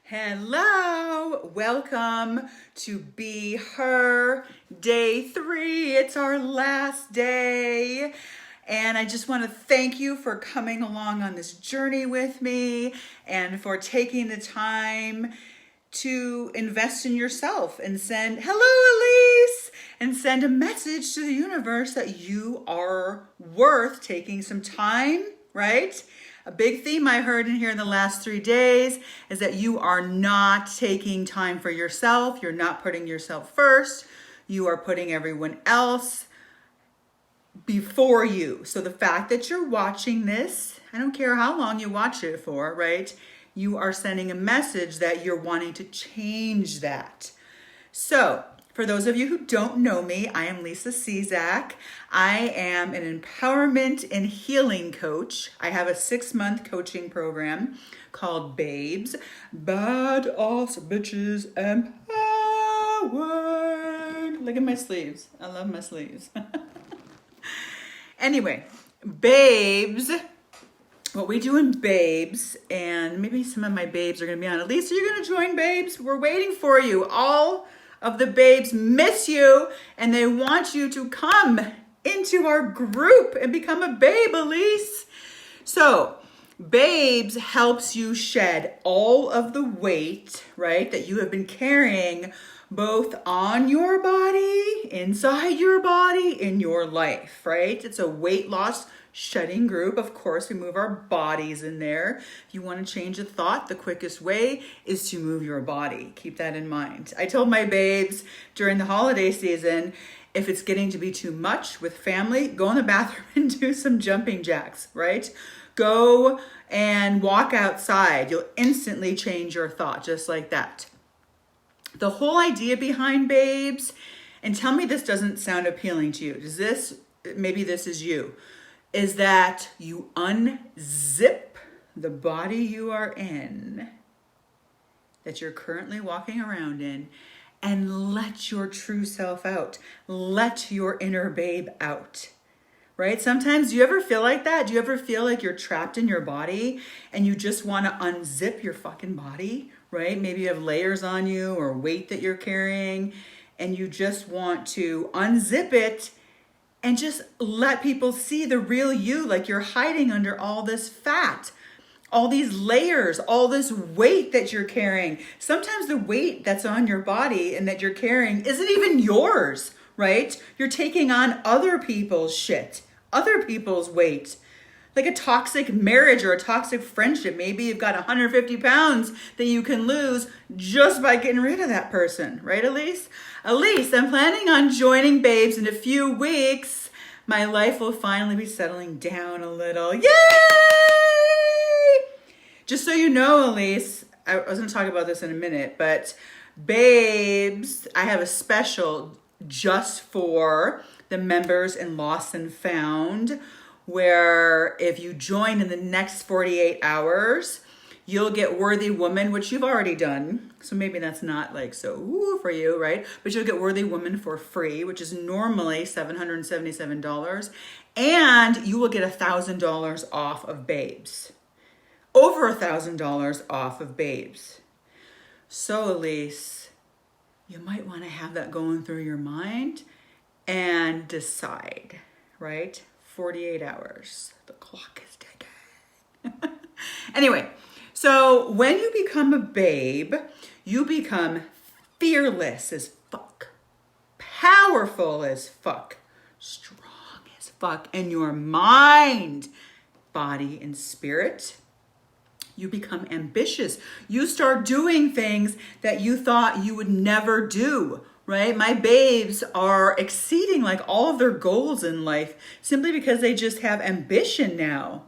Hello, welcome to Be Her Day 3. It's our last day. And I just want to thank you for coming along on this journey with me and for taking the time to invest in yourself and send, hello, Elise, and send a message to the universe that you are worth taking some time, right? A big theme I heard in here in the last 3 days is that you are not taking time for yourself. You're not putting yourself first. You are putting everyone else before you. So the fact that you're watching this, I don't care how long you watch it for, right? You are sending a message that you're wanting to change that. So for those of you who don't know me, I am Lisa Czak. I am an empowerment and healing coach. I have a 6-month coaching program called Babes, Badass Bitches Empowered. Look at my sleeves. I love my sleeves. Anyway, Babes, what we do in Babes, and maybe some of my babes are going to be on. At least, are you going to join Babes? We're waiting for you. All of the babes miss you, and they want you to come into our group and become a babe, Elise. So, Babes helps you shed all of the weight, right, that you have been carrying both on your body, inside your body, in your life, right? It's a weight loss shedding group. Of course, we move our bodies in there. If you want to change a thought, the quickest way is to move your body. Keep that in mind. I told my babes during the holiday season, if it's getting to be too much with family, go in the bathroom and do some jumping jacks, right? Go and walk outside. You'll instantly change your thought just like that. The whole idea behind Babes, and tell me this doesn't sound appealing to you. Maybe this is you, is that you unzip the body you are in, that you're currently walking around in, and let your true self out. Let your inner babe out, right? Sometimes, do you ever feel like that? Do you ever feel like you're trapped in your body and you just want to unzip your fucking body, right? Maybe you have layers on you or weight that you're carrying and you just want to unzip it and just let people see the real you, like you're hiding under all this fat, all these layers, all this weight that you're carrying. Sometimes the weight that's on your body and that you're carrying isn't even yours, right? You're taking on other people's shit, other people's weight. Like a toxic marriage or a toxic friendship. Maybe you've got 150 pounds that you can lose just by getting rid of that person. Right, Elise? Elise, I'm planning on joining Babes in a few weeks. My life will finally be settling down a little. Yay! Just so you know, Elise, I was going to talk about this in a minute, but Babes, I have a special just for the members in Lost and Found, where if you join in the next 48 hours, you'll get Worthy Woman, which you've already done. So maybe that's not like so woo for you, right? But you'll get Worthy Woman for free, which is normally $777. And you will get $1,000 off of Babes. Over $1,000 off of Babes. So Elise, you might want to have that going through your mind and decide, right? 48 hours. The clock is ticking. Anyway, so when you become a babe, you become fearless as fuck, powerful as fuck, strong as fuck in your mind, body, and spirit. You become ambitious. You start doing things that you thought you would never do. Right? My babes are exceeding like all of their goals in life simply because they just have ambition now.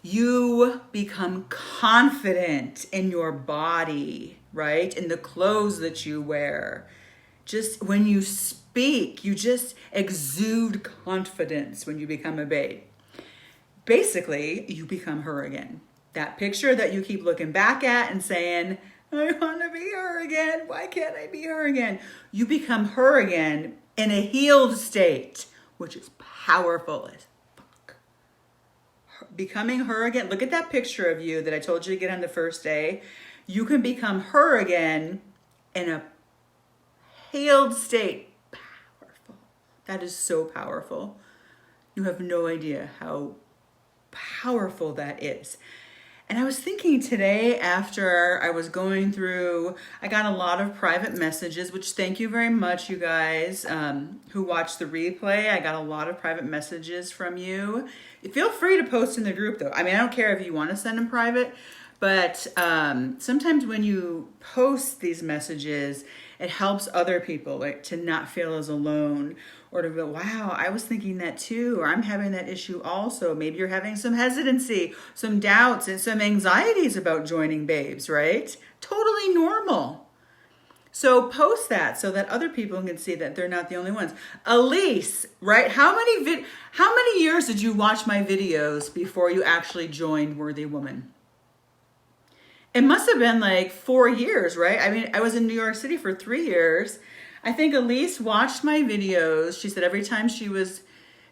You become confident in your body, right? In the clothes that you wear. Just when you speak, you just exude confidence when you become a babe. Basically, you become her again. That picture that you keep looking back at and saying, I want to be her again. Why can't I be her again? You become her again in a healed state, which is powerful as fuck. Becoming her again. Look at that picture of you that I told you to get on the first day. you can become her again in a healed state. Powerful. That is so powerful. You have no idea how powerful that is. And I was thinking today, after I was going through, I got a lot of private messages, which thank you very much, you guys who watched the replay. I got a lot of private messages from you. Feel free to post in the group though. I mean, I don't care if you want to send them private, but sometimes when you post these messages, it helps other people like to not feel as alone, or to go, wow, I was thinking that too, or I'm having that issue also. Maybe you're having some hesitancy, some doubts, and some anxieties about joining Babes, right? Totally normal. So post that so that other people can see that they're not the only ones. Elise, right? How many years did you watch my videos before you actually joined Worthy Woman? It must have been like 4 years, right? I mean, I was in New York City for 3 years. I think Elise watched my videos. She said every time she was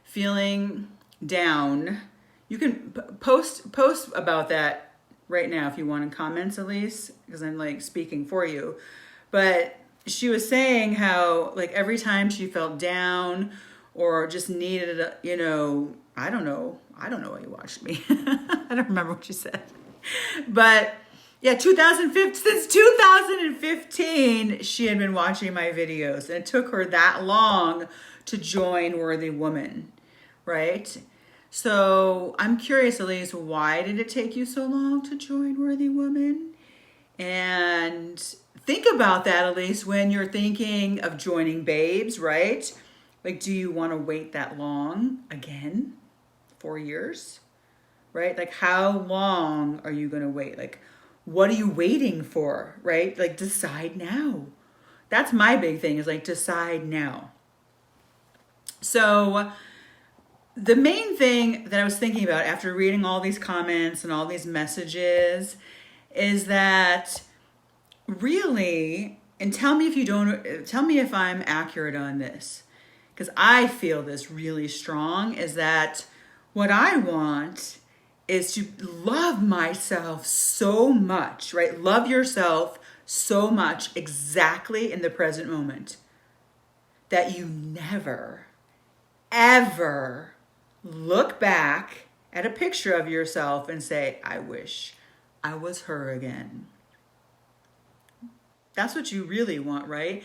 feeling down, you can post about that right now if you want in comments, Elise, because I'm like speaking for you. But she was saying how like every time she felt down or just needed, I don't know why you watched me. I don't remember what you said. But yeah, 2015, since 2015, she had been watching my videos, and it took her that long to join Worthy Woman, right? So I'm curious, Elise, why did it take you so long to join Worthy Woman? And think about that, Elise, when you're thinking of joining Babes, right? Like, do you want to wait that long again? 4 years, right? Like, how long are you going to wait? Like, what are you waiting for, right? Like, decide now. That's my big thing, is like, decide now. So the main thing that I was thinking about after reading all these comments and all these messages is that really, and tell me if I'm accurate on this, because I feel this really strong, is that what I want is to love myself so much, right? Love yourself so much exactly in the present moment that you never, ever look back at a picture of yourself and say, I wish I was her again. That's what you really want, right?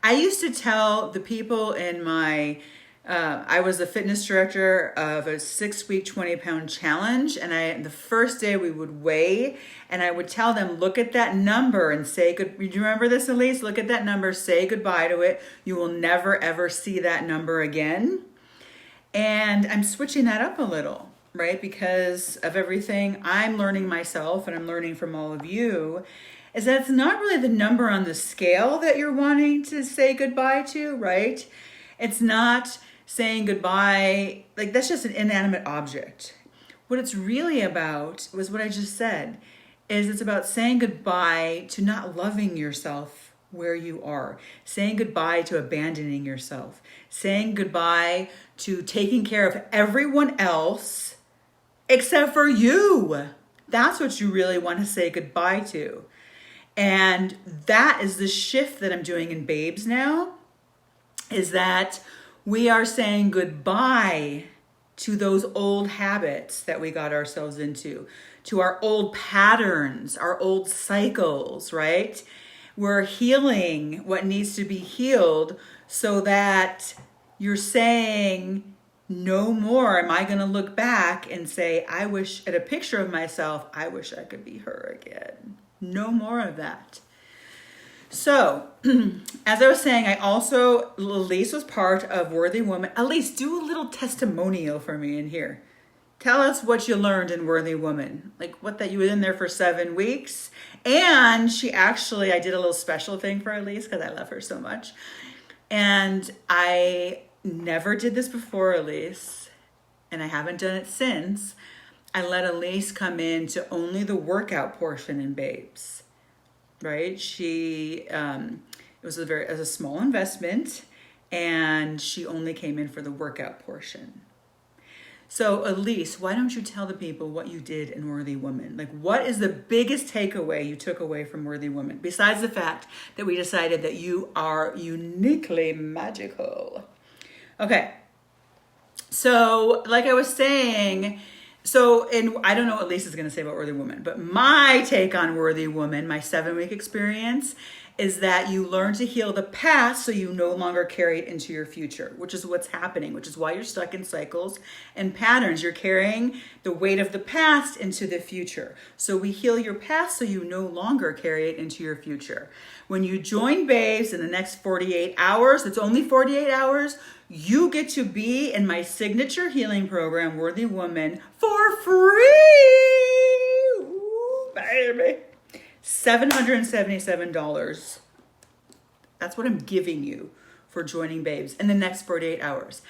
I used to tell the people in my I was the fitness director of a 6-week 20-pound challenge, and the first day we would weigh, and I would tell them, look at that number and say good. Do you remember this, Elise? Look at that number, say goodbye to it. You will never ever see that number again. And I'm switching that up a little, right? Because of everything I'm learning myself and I'm learning from all of you, is that it's not really the number on the scale that you're wanting to say goodbye to, right? It's not saying goodbye, like that's just an inanimate object. What it's really about was what I just said, is it's about saying goodbye to not loving yourself where you are, saying goodbye to abandoning yourself, saying goodbye to taking care of everyone else except for you. That's what you really want to say goodbye to. And that is the shift that I'm doing in Babes now, is that we are saying goodbye to those old habits that we got ourselves into, to our old patterns, our old cycles, right? We're healing what needs to be healed so that you're saying, no more am I going to look back and say, I wish, at a picture of myself, I wish I could be her again. No more of that. So, as I was saying, Elise was part of Worthy Woman. Elise, do a little testimonial for me in here. Tell us what you learned in Worthy Woman. Like that you were in there for 7 weeks. And I did a little special thing for Elise because I love her so much. And I never did this before, Elise, and I haven't done it since. I let Elise come in to only the workout portion in Babes, right? It was a small investment, and she only came in for the workout portion. So Elise, why don't you tell the people what you did in Worthy Woman? Like, what is the biggest takeaway you took away from Worthy Woman, besides the fact that we decided that you are uniquely magical? Okay. So, like I was saying, and I don't know what Lisa's going to say about Worthy Woman, but my take on Worthy Woman, my 7-week experience, is that you learn to heal the past so you no longer carry it into your future, which is what's happening, which is why you're stuck in cycles and patterns. You're carrying the weight of the past into the future. So we heal your past so you no longer carry it into your future. When you join Babes in the next 48 hours, it's only 48 hours, you get to be in my signature healing program, Worthy Woman, for free. Ooh, baby. $777. That's what I'm giving you for joining Babes in the next 48 hours.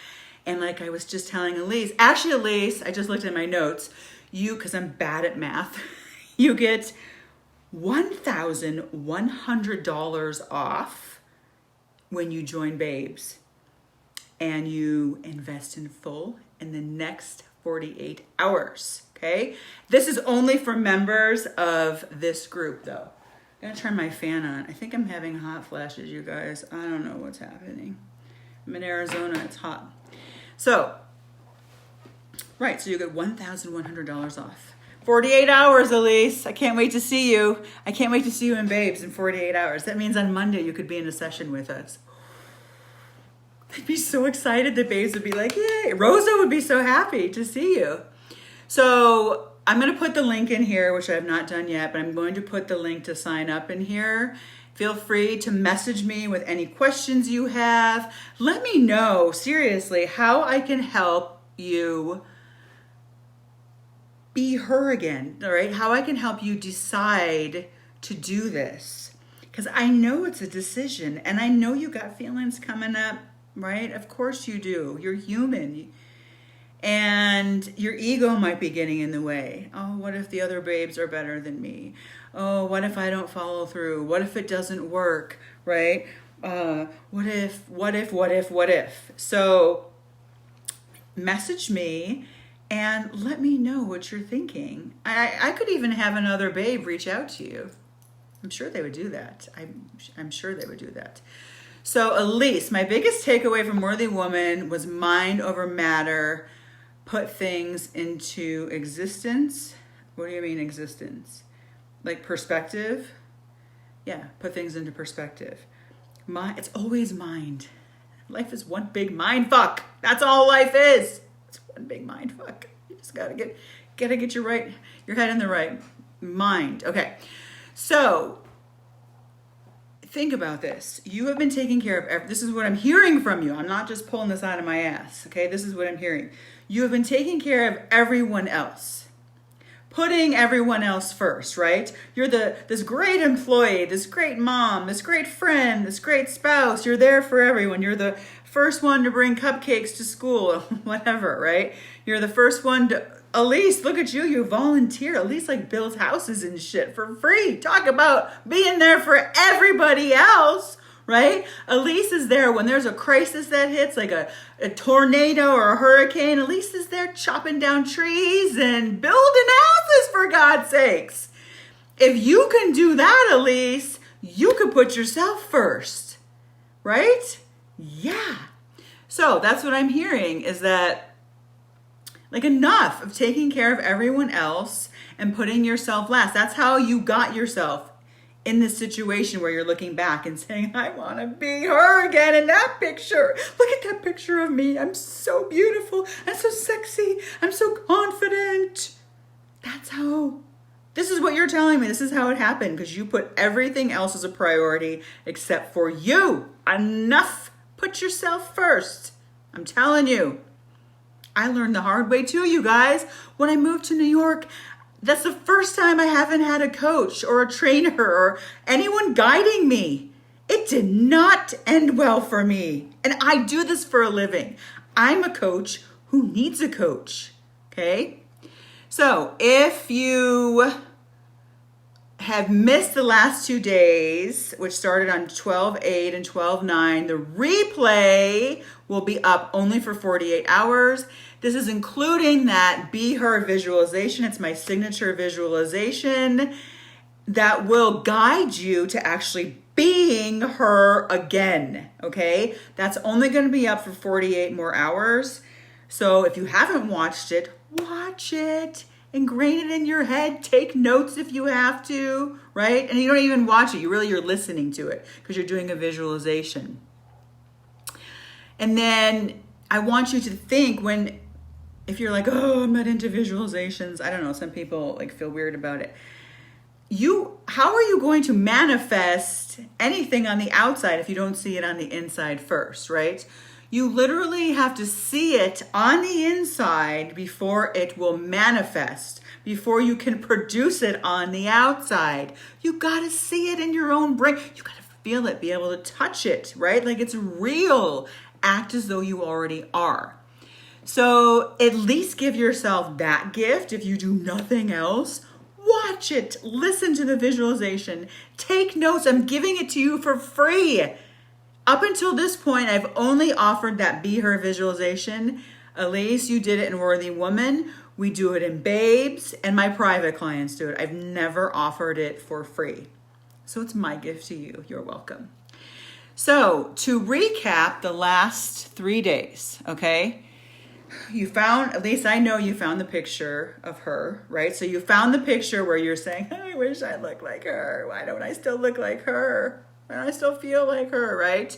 And like I was just telling Elise, actually Elise, I just looked at my notes, because I'm bad at math, you get $1,100 off when you join Babes and you invest in full in the next 48 hours. Okay, this is only for members of this group though. I'm gonna turn my fan on. I think I'm having hot flashes, you guys. I don't know what's happening. I'm in Arizona, it's hot. So, right, so you get $1,100 off. 48 hours, Elise. I can't wait to see you. I can't wait to see you in Babes in 48 hours. That means on Monday you could be in a session with us. I'd be so excited that Babes would be like, yay. Rosa would be so happy to see you. So I'm going to put the link in here, which I have not done yet, but I'm going to put the link to sign up in here. Feel free to message me with any questions you have. Let me know, seriously, how I can help you be her again, all right? How I can help you decide to do this. Because I know it's a decision, and I know you got feelings coming up, right? Of course you do. You're human. And your ego might be getting in the way. Oh, what if the other babes are better than me? Oh, what if I don't follow through? What if it doesn't work, right? What if? So message me and let me know what you're thinking. I could even have another babe reach out to you. I'm sure they would do that. I'm sure they would do that. So Elise, my biggest takeaway from Worthy Woman was mind over matter. Put things into existence. What do you mean existence? Like perspective? Yeah, put things into perspective. It's always mind. Life is one big mind fuck. That's all life is. It's one big mind fuck. You just gotta get your head in the right mind. Okay, so think about this. You have been taking care of this is what I'm hearing from you. I'm not just pulling this out of my ass. Okay, this is what I'm hearing. You have been taking care of everyone else, putting everyone else first, right? You're this great employee, this great mom, this great friend, this great spouse. You're there for everyone. You're the first one to bring cupcakes to school, whatever, right? You're the first one to, Elise, look at you. You volunteer. Elise like builds houses and shit for free. Talk about being there for everybody else. Right? Elise is there when there's a crisis that hits, like a tornado or a hurricane. Elise is there chopping down trees and building houses, for God's sakes. If you can do that, Elise, you could put yourself first. Right? Yeah. So that's what I'm hearing, is that like enough of taking care of everyone else and putting yourself last. That's how you got yourself in this situation where you're looking back and saying, I want to be her again in that picture. Look at that picture of me. I'm so beautiful. I'm so sexy. I'm so confident. This is what you're telling me. This is how it happened, because you put everything else as a priority except for you. Enough. Put yourself first. I'm telling you. I learned the hard way too, you guys. When I moved to New York, that's the first time I haven't had a coach or a trainer or anyone guiding me. It did not end well for me. And I do this for a living. I'm a coach who needs a coach. Okay? So if you have missed the last 2 days, which started on 12/8 and 12/9, the replay will be up only for 48 hours. This is including that Be Her visualization. It's my signature visualization that will guide you to actually being her again, okay? That's only going to be up for 48 more hours. So if you haven't watched it, watch it. Ingrain it in your head. Take notes if you have to, right? And you don't even watch it. You're listening to it because you're doing a visualization. And then I want you to think if you're like, oh, I'm not into visualizations. I don't know. Some people like feel weird about it. How are you going to manifest anything on the outside if you don't see it on the inside first, right? You literally have to see it on the inside before it will manifest, before you can produce it on the outside. You got to see it in your own brain. You got to feel it, be able to touch it, right? Like it's real. Act as though you already are. So at least give yourself that gift if you do nothing else. Watch it. Listen to the visualization. Take notes. I'm giving it to you for free. Up until this point, I've only offered that Be Her visualization. Elise, you did it in Worthy Woman. We do it in Babes, and my private clients do it. I've never offered it for free. So it's my gift to you. You're welcome. So to recap the last 3 days, okay? At least I know you found the picture of her, right? So you found the picture where you're saying, I wish I looked like her. Why don't I still look like her? Why don't I still feel like her, right?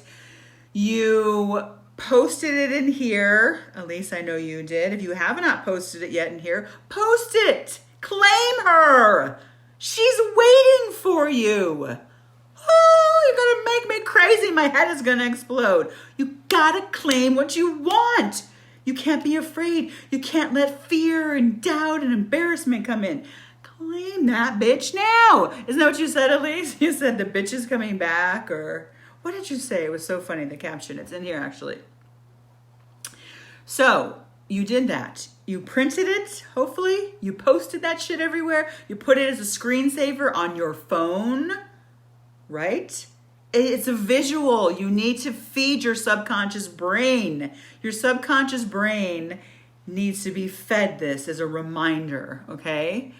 You posted it in here. At least I know you did. If you have not posted it yet in here, post it. Claim her. She's waiting for you. Oh, you're going to make me crazy. My head is going to explode. You got to claim what you want. You can't be afraid. You can't let fear and doubt and embarrassment come in. Claim that bitch now. Isn't that what you said, Elise? You said the bitch is coming back, or what did you say? It was so funny, the caption. It's in here, actually. So you did that. You printed it, hopefully. You posted that shit everywhere. You put it as a screensaver on your phone, right? It's a visual. You need to feed your subconscious brain. Your subconscious brain needs to be fed this as a reminder, okay?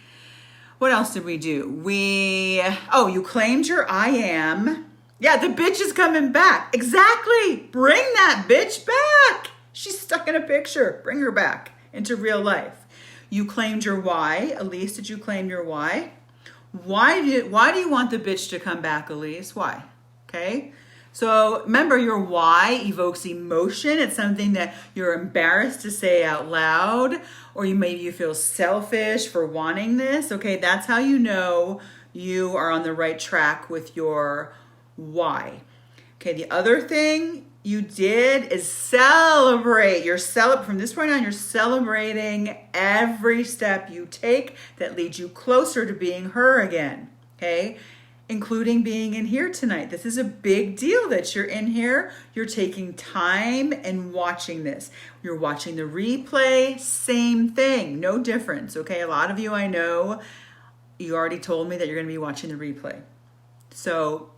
What else did we do? You claimed your I am. Yeah, the bitch is coming back. Exactly. Bring that bitch back. She's stuck in a picture. Bring her back into real life. You claimed your why. Elise, did you claim your why? Why do you want the bitch to come back, Elise? Why? Okay, so remember, your why evokes emotion. It's something that you're embarrassed to say out loud, or maybe you feel selfish for wanting this. Okay, that's how you know you are on the right track with your why. Okay, the other thing you did is celebrate. From this point on, you're celebrating every step you take that leads you closer to being her again. Okay, including being in here tonight. This is a big deal that you're in here. You're taking time and watching this. You're watching the replay, same thing, no difference, okay? A lot of you I know, you already told me that you're gonna be watching the replay. So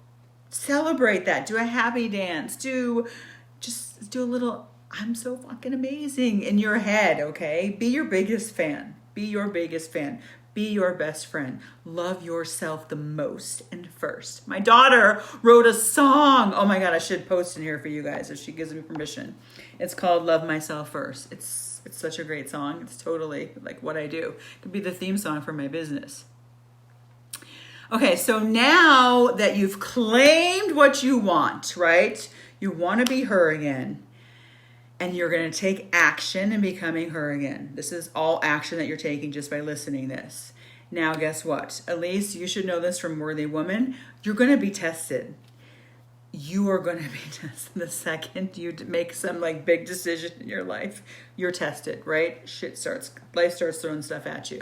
celebrate that. Do a happy dance. Just do a little, I'm so fucking amazing in your head, okay? Be your biggest fan. Be your biggest fan. Be your best friend. Love yourself the most and first. My daughter wrote a song. Oh my God, I should post in here for you guys if she gives me permission. It's called Love Myself First. It's such a great song. It's totally like what I do. It could be the theme song for my business. Okay, so now that you've claimed what you want, right? You want to be her again. And you're going to take action in becoming her again. This is all action that you're taking just by listening this. Now, guess what? Elise, you should know this from Worthy Woman. You're going to be tested. You are going to be tested the second you make some like big decision in your life. You're tested, right? Life starts throwing stuff at you.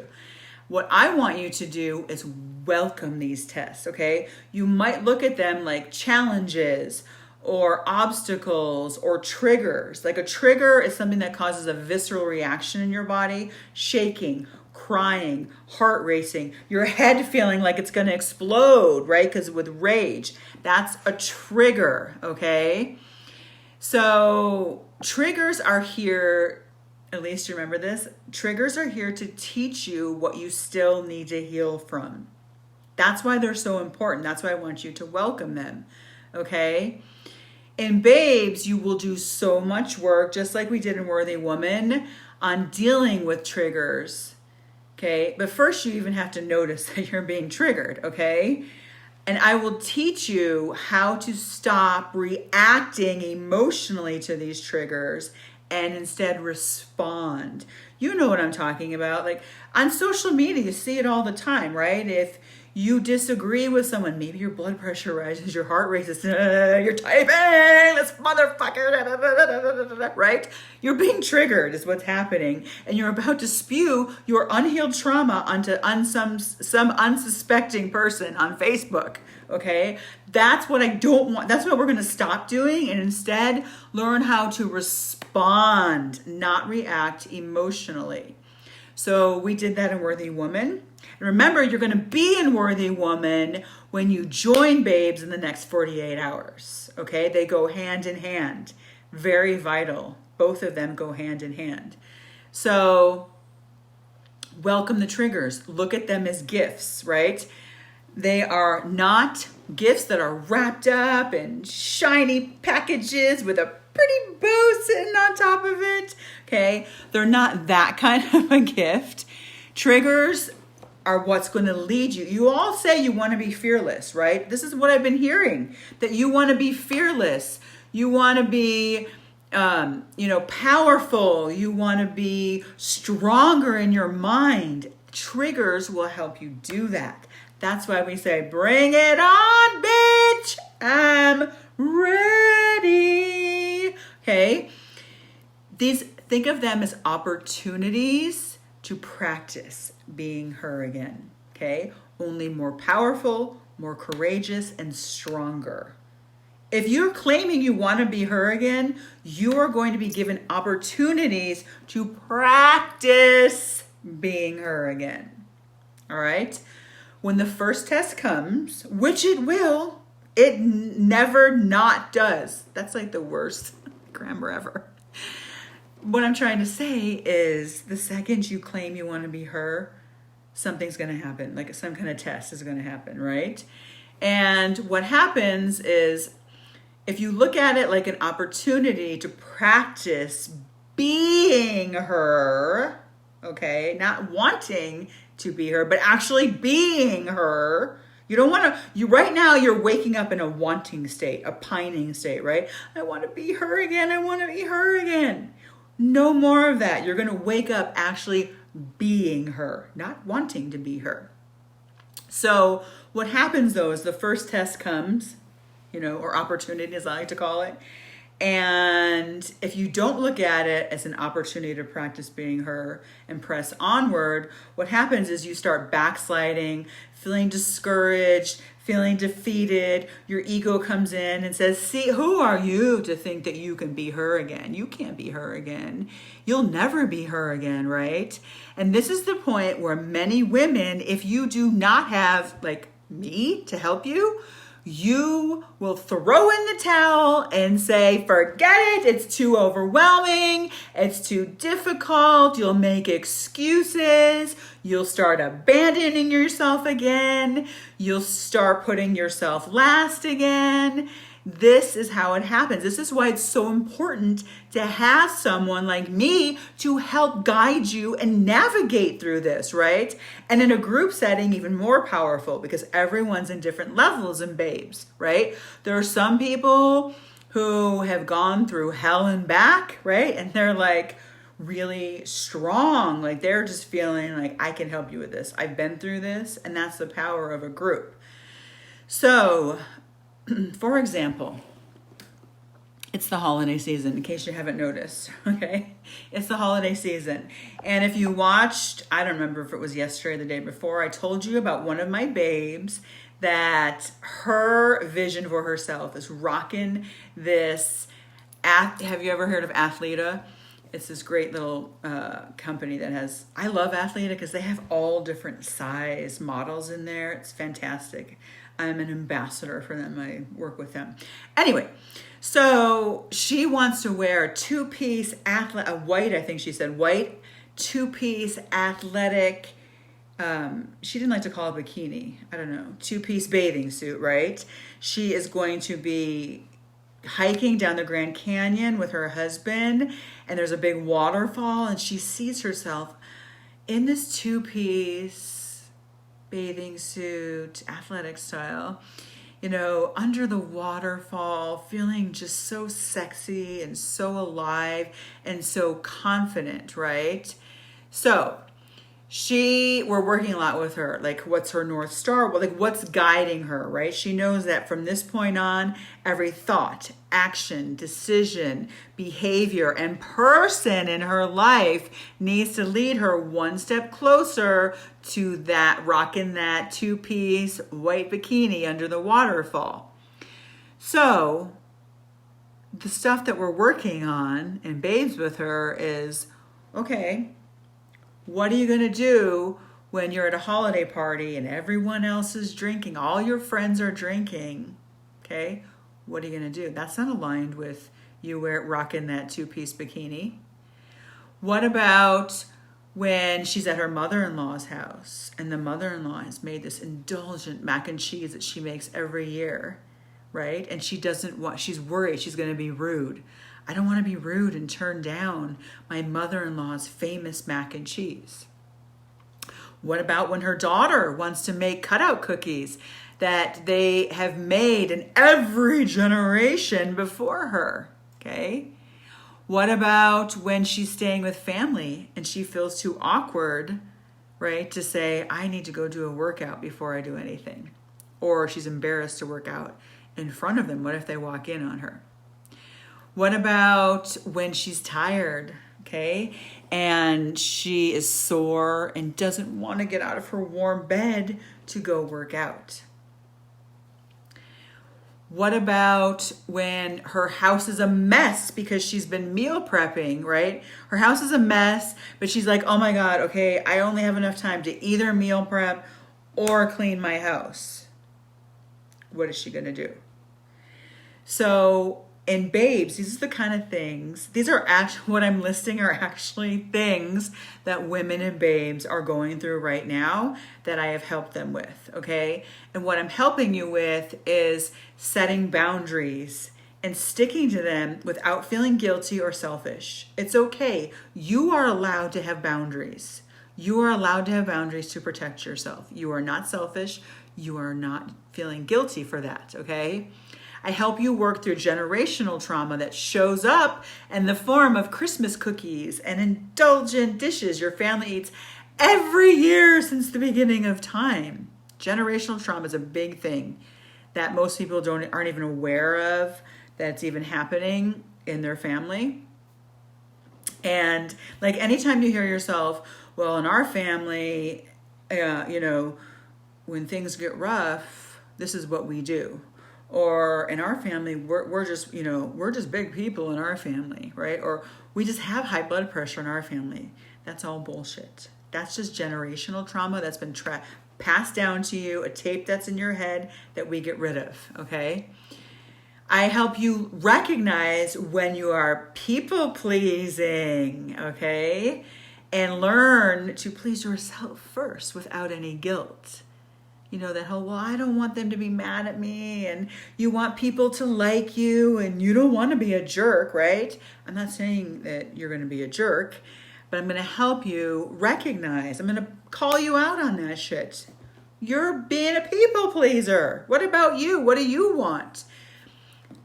What I want you to do is welcome these tests, okay? You might look at them like challenges or obstacles or triggers. Like a trigger is something that causes a visceral reaction in your body, shaking, crying, heart racing, your head feeling like it's going to explode, right? Because with rage, that's a trigger, okay? So triggers are here, at least you remember this, triggers are here to teach you what you still need to heal from. That's why they're so important. That's why I want you to welcome them, okay? In Babes, you will do so much work, just like we did in Worthy Woman, on dealing with triggers, okay? But first, you even have to notice that you're being triggered, okay? And I will teach you how to stop reacting emotionally to these triggers and instead respond. You know what I'm talking about. Like on social media, you see it all the time, right? If you disagree with someone, maybe your blood pressure rises, your heart races, you're typing, this motherfucker, right? You're being triggered is what's happening. And you're about to spew your unhealed trauma onto some unsuspecting person on Facebook, okay? That's what I don't want. That's what we're going to stop doing and instead learn how to respond, not react emotionally. So we did that in Worthy Woman. And remember, you're going to be in Worthy Woman when you join Babes in the next 48 hours. Okay? They go hand in hand. Very vital. Both of them go hand in hand. So welcome the triggers. Look at them as gifts, right? They are not gifts that are wrapped up in shiny packages with a pretty bow sitting on top of it. Okay? They're not that kind of a gift. Triggers are what's going to lead you. You all say you want to be fearless, right? This is what I've been hearing, that you want to be fearless. You want to be, powerful. You want to be stronger in your mind. Triggers will help you do that. That's why we say, bring it on, bitch. I'm ready. Okay. Think of them as opportunities to practice being her again, okay? Only more powerful, more courageous, and stronger. If you're claiming you want to be her again, you are going to be given opportunities to practice being her again, all right? When the first test comes, which it will, it never not does. That's like the worst grammar ever. What I'm trying to say is the second you claim you want to be her, something's going to happen. Like some kind of test is going to happen, right? And what happens is if you look at it like an opportunity to practice being her, okay, not wanting to be her, but actually being her. You don't want to, right now you're waking up in a wanting state, a pining state, right? I want to be her again. I want to be her again. No more of that. You're going to wake up actually being her, not wanting to be her. So what happens though is the first test comes, or opportunity as I like to call it. And if you don't look at it as an opportunity to practice being her and press onward, what happens is you start backsliding, feeling discouraged, feeling defeated. Your ego comes in and says, see, who are you to think that you can be her again? You can't be her again. You'll never be her again, right? And this is the point where many women, if you do not have like me to help you, you will throw in the towel and say, forget it. It's too overwhelming. It's too difficult. You'll make excuses. You'll start abandoning yourself again. You'll start putting yourself last again. This is how it happens. This is why it's so important to have someone like me to help guide you and navigate through this, right? And in a group setting, even more powerful because everyone's in different levels in Babes, right? There are some people who have gone through hell and back, right? And they're like really strong. Like they're just feeling like, I can help you with this. I've been through this. And that's the power of a group. So, for example, it's the holiday season, in case you haven't noticed, okay? It's the holiday season. And if you watched, I don't remember if it was yesterday or the day before, I told you about one of my babes that her vision for herself is rocking this, have you ever heard of Athleta? It's this great little company that has, I love Athleta because they have all different size models in there. It's fantastic. I'm an ambassador for them. I work with them. Anyway, so she wants to wear a two-piece a white, I think she said, white two-piece athletic, she didn't like to call it a bikini. I don't know, two-piece bathing suit, right? She is going to be hiking down the Grand Canyon with her husband, and there's a big waterfall, and she sees herself in this two-piece bathing suit, athletic style, you know, under the waterfall, feeling just so sexy and so alive and so confident, right? So we're working a lot with her, like what's her North Star, like what's guiding her, right? She knows that from this point on, every thought, action, decision, behavior, and person in her life needs to lead her one step closer to that, rocking that two-piece white bikini under the waterfall. So the stuff that we're working on in Babes with her is, okay, what are you going to do when you're at a holiday party and everyone else is drinking? All your friends are drinking. Okay? What are you going to do? That's not aligned with you rocking that two-piece bikini. What about when she's at her mother-in-law's house and the mother-in-law has made this indulgent mac and cheese that she makes every year, right? And she's worried she's going to be rude. I don't want to be rude and turn down my mother-in-law's famous mac and cheese. What about when her daughter wants to make cutout cookies that they have made in every generation before her? Okay. What about when she's staying with family and she feels too awkward, right, to say, I need to go do a workout before I do anything? Or she's embarrassed to work out in front of them. What if they walk in on her? What about when she's tired, okay, and she is sore and doesn't want to get out of her warm bed to go work out? What about when her house is a mess because she's been meal prepping, right? Her house is a mess, but she's like, oh my God, okay, I only have enough time to either meal prep or clean my house. What is she going to do? So in Babes, these are the kind of things, these are actually, what I'm listing are actually things that women in Babes are going through right now that I have helped them with, okay? And what I'm helping you with is setting boundaries and sticking to them without feeling guilty or selfish. It's okay. You are allowed to have boundaries. You are allowed to have boundaries to protect yourself. You are not selfish. You are not feeling guilty for that, okay? I help you work through generational trauma that shows up in the form of Christmas cookies and indulgent dishes your family eats every year since the beginning of time. Generational trauma is a big thing that most people aren't even aware of, that's even happening in their family. And like anytime you hear yourself, well, in our family, when things get rough, this is what we do. Or in our family, we're just big people in our family, right? Or we just have high blood pressure in our family. That's all bullshit. That's just generational trauma that's been passed down to you, a tape that's in your head that we get rid of, okay? I help you recognize when you are people pleasing, okay? And learn to please yourself first without any guilt. You know, that whole, well, I don't want them to be mad at me, and you want people to like you, and you don't want to be a jerk, right? I'm not saying that you're going to be a jerk, but I'm going to help you recognize, I'm going to call you out on that shit. You're being a people pleaser. What about you? What do you want?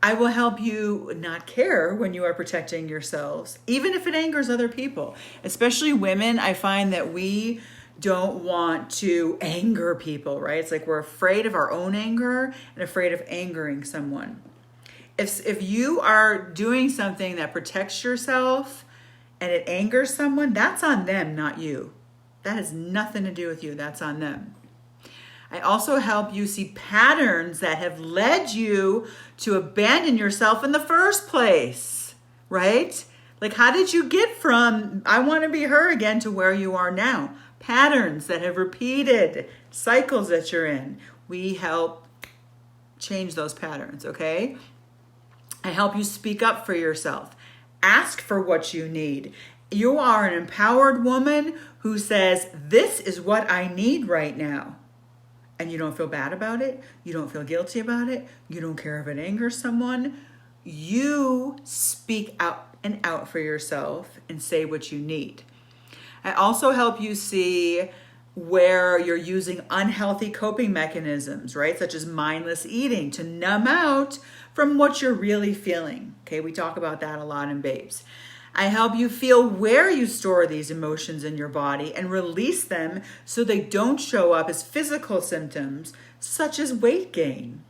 I will help you not care when you are protecting yourselves, even if it angers other people, especially women. I find that we don't want to anger people, right? It's like we're afraid of our own anger and afraid of angering someone. If you are doing something that protects yourself and it angers someone, that's on them, not you. That has nothing to do with you. That's on them. I also help you see patterns that have led you to abandon yourself in the first place, right? Like, how did you get from I want to be her again to where you are now? Patterns that have repeated, cycles that you're in. We help change those patterns, okay? I help you speak up for yourself. Ask for what you need. You are an empowered woman who says, this is what I need right now. And you don't feel bad about it. You don't feel guilty about it. You don't care if it angers someone. You speak out and out for yourself and say what you need. I also help you see where you're using unhealthy coping mechanisms, right? Such as mindless eating to numb out from what you're really feeling. Okay, we talk about that a lot in Babes. I help you feel where you store these emotions in your body and release them so they don't show up as physical symptoms, such as weight gain.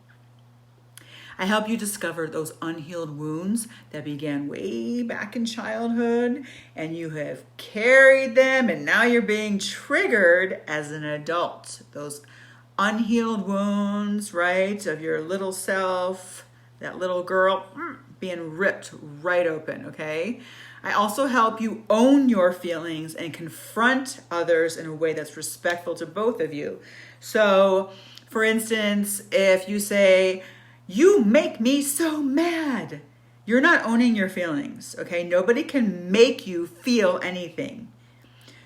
I help you discover those unhealed wounds that began way back in childhood, and you have carried them, and now you're being triggered as an adult. Those unhealed wounds, right, of your little self, that little girl being ripped right open, okay? I also help you own your feelings and confront others in a way that's respectful to both of you. So, for instance, if you say, you make me so mad, you're not owning your feelings, okay? Nobody can make you feel anything.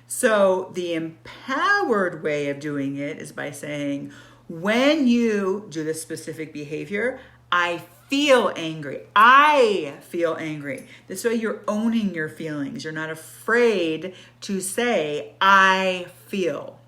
So the empowered way of doing it is by saying, when you do this specific behavior, I feel angry. I feel angry. This way you're owning your feelings. You're not afraid to say, I feel.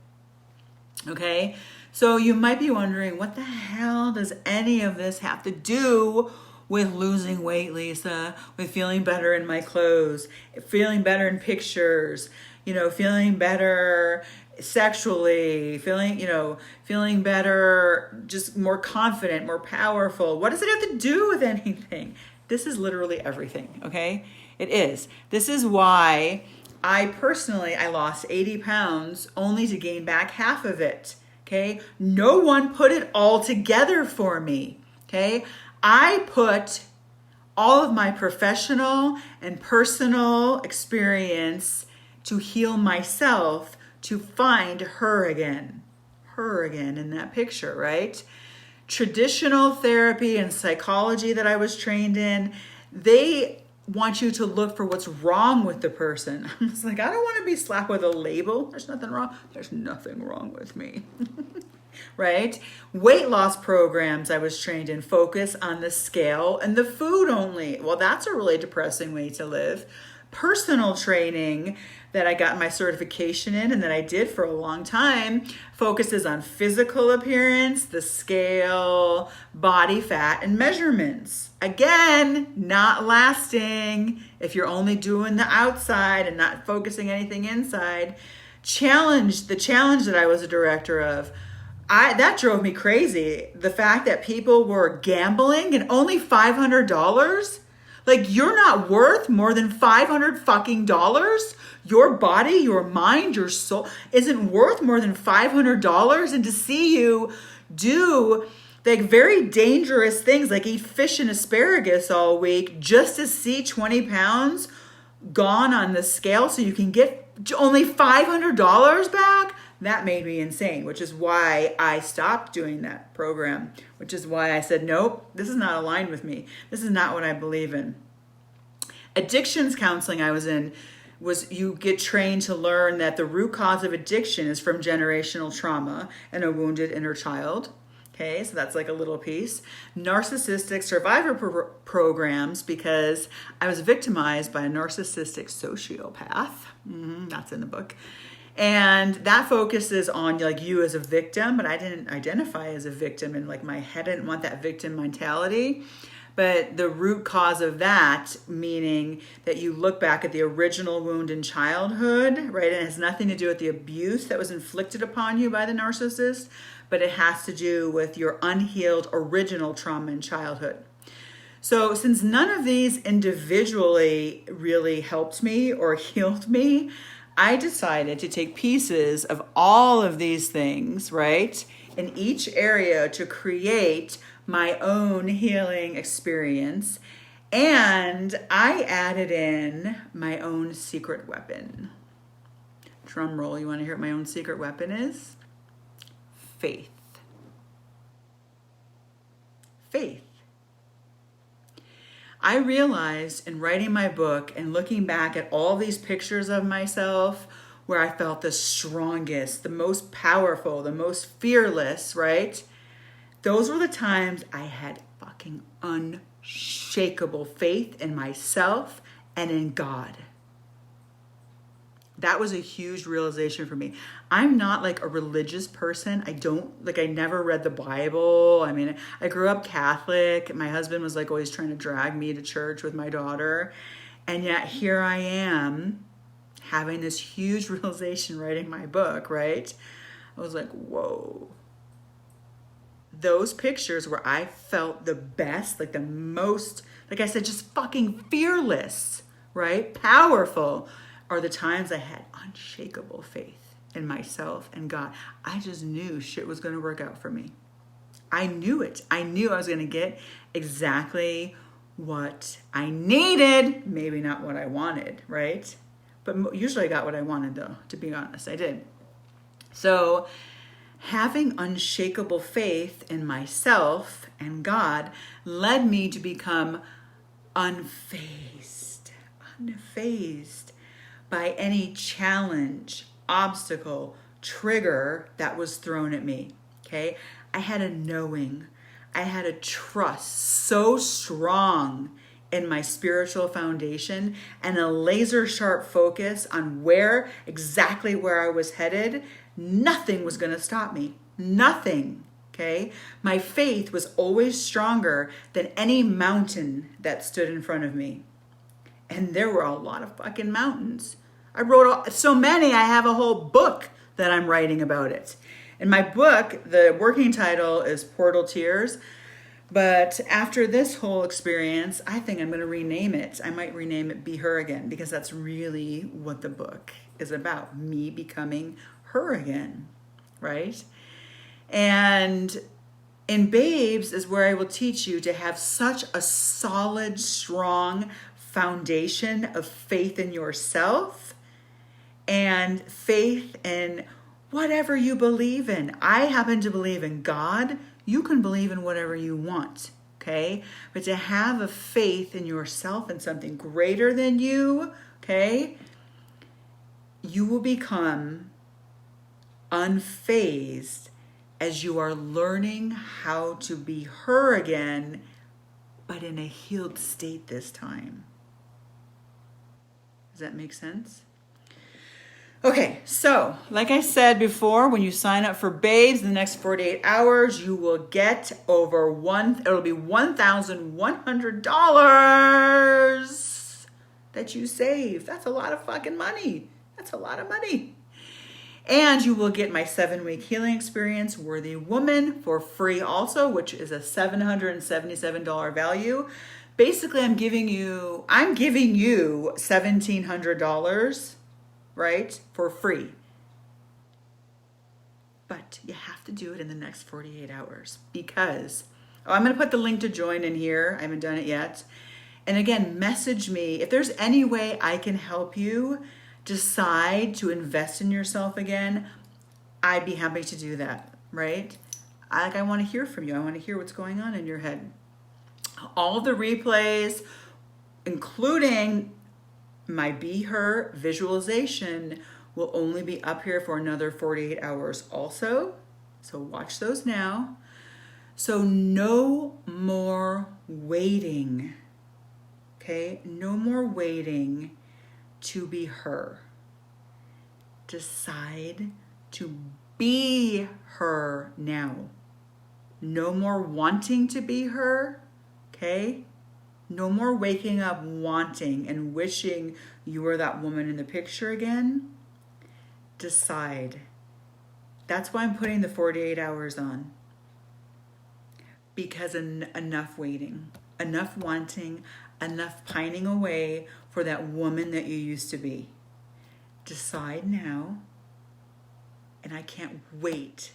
Okay? So you might be wondering, what the hell does any of this have to do with losing weight, Lisa? With feeling better in my clothes, feeling better in pictures, feeling better sexually, feeling better, just more confident, more powerful. What does it have to do with anything? This is literally everything, okay? It is. This is why I lost 80 pounds only to gain back half of it, okay? No one put it all together for me, okay? I put all of my professional and personal experience to heal myself, to find her again in that picture, right? Traditional therapy and psychology that I was trained in, they want you to look for what's wrong with the person. I was like, I don't want to be slapped with a label. There's nothing wrong. There's nothing wrong with me. Right? Weight loss programs I was trained in focus on the scale and the food only. Well, that's a really depressing way to live. Personal training that I got my certification in and that I did for a long time focuses on physical appearance, the scale, body fat, and measurements. Again, not lasting if you're only doing the outside and not focusing anything inside. The challenge that I was a director of, that drove me crazy. The fact that people were gambling and only $500. Like, you're not worth more than $500 fucking dollars. Your body, your mind, your soul isn't worth more than $500. And to see you do like very dangerous things, like eat fish and asparagus all week, just to see 20 pounds gone on the scale so you can get only $500 back, that made me insane, which is why I stopped doing that program, which is why I said, nope, this is not aligned with me. This is not what I believe in. Addictions counseling I was in was you get trained to learn that the root cause of addiction is from generational trauma and a wounded inner child. Okay, so that's like a little piece. Narcissistic survivor programs, because I was victimized by a narcissistic sociopath. That's in the book. And that focuses on like you as a victim, but I didn't identify as a victim, and like my head didn't want that victim mentality. But the root cause of that, meaning that you look back at the original wound in childhood, right? And it has nothing to do with the abuse that was inflicted upon you by the narcissist, but it has to do with your unhealed original trauma in childhood. So since none of these individually really helped me or healed me, I decided to take pieces of all of these things, right, in each area to create my own healing experience And I added in my own secret weapon. Drum roll, you want to hear what my own secret weapon is? Faith. Faith. I realized in writing my book and looking back at all these pictures of myself where I felt the strongest, the most powerful, the most fearless, right? Those were the times I had fucking unshakable faith in myself and in God. That was a huge realization for me. I'm not like a religious person. I never read the Bible. I mean, I grew up Catholic. My husband was like always trying to drag me to church with my daughter. And yet here I am having this huge realization writing my book, right? I was like, whoa. Those pictures where I felt the best, like the most, like I said, just fucking fearless, right? Powerful, are the times I had unshakable faith in myself and God. I just knew shit was going to work out for me. I knew it. I knew I was going to get exactly what I needed, maybe not what I wanted, right? But usually I got what I wanted though, to be honest, I did. So having unshakable faith in myself and God led me to become unfazed by any challenge, obstacle, trigger that was thrown at me, okay? I had a knowing, I had a trust so strong in my spiritual foundation and a laser sharp focus on exactly where I was headed. Nothing was gonna stop me, nothing, okay? My faith was always stronger than any mountain that stood in front of me. And there were a lot of fucking mountains. I wrote so many, I have a whole book that I'm writing about it. In my book, the working title is Portal Tears. But after this whole experience, I think I'm going to rename it. I might rename it Be Her Again, because that's really what the book is about. Me becoming her again, right? And in Babes is where I will teach you to have such a solid, strong foundation of faith in yourself and faith in whatever you believe in. I happen to believe in God. You can believe in whatever you want, okay? But to have a faith in yourself and something greater than you, okay, you will become unfazed as you are learning how to be her again, but in a healed state this time. Does that make sense? Okay, so like I said before, when you sign up for Babes in the next 48 hours, you will get it'll be $1,100 that you save. That's a lot of fucking money. That's a lot of money. And you will get my 7-week healing experience, Worthy Woman, for free also, which is a $777 value. Basically, I'm giving you $1,700, right, for free. But you have to do it in the next 48 hours because, I'm going to put the link to join in here. I haven't done it yet. And again, message me. If there's any way I can help you decide to invest in yourself again, I'd be happy to do that, right? I want to hear from you. I want to hear what's going on in your head. All the replays, including my Be Her visualization, will only be up here for another 48 hours also. So watch those now. So no more waiting, okay? No more waiting to be her. Decide to be her now. No more wanting to be her, okay? No more waking up wanting and wishing you were that woman in the picture again. Decide. That's why I'm putting the 48 hours on. Because enough waiting, enough wanting, enough pining away for that woman that you used to be. Decide now, and I can't wait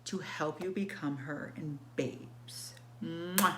to help you become her in Babes. Mwah.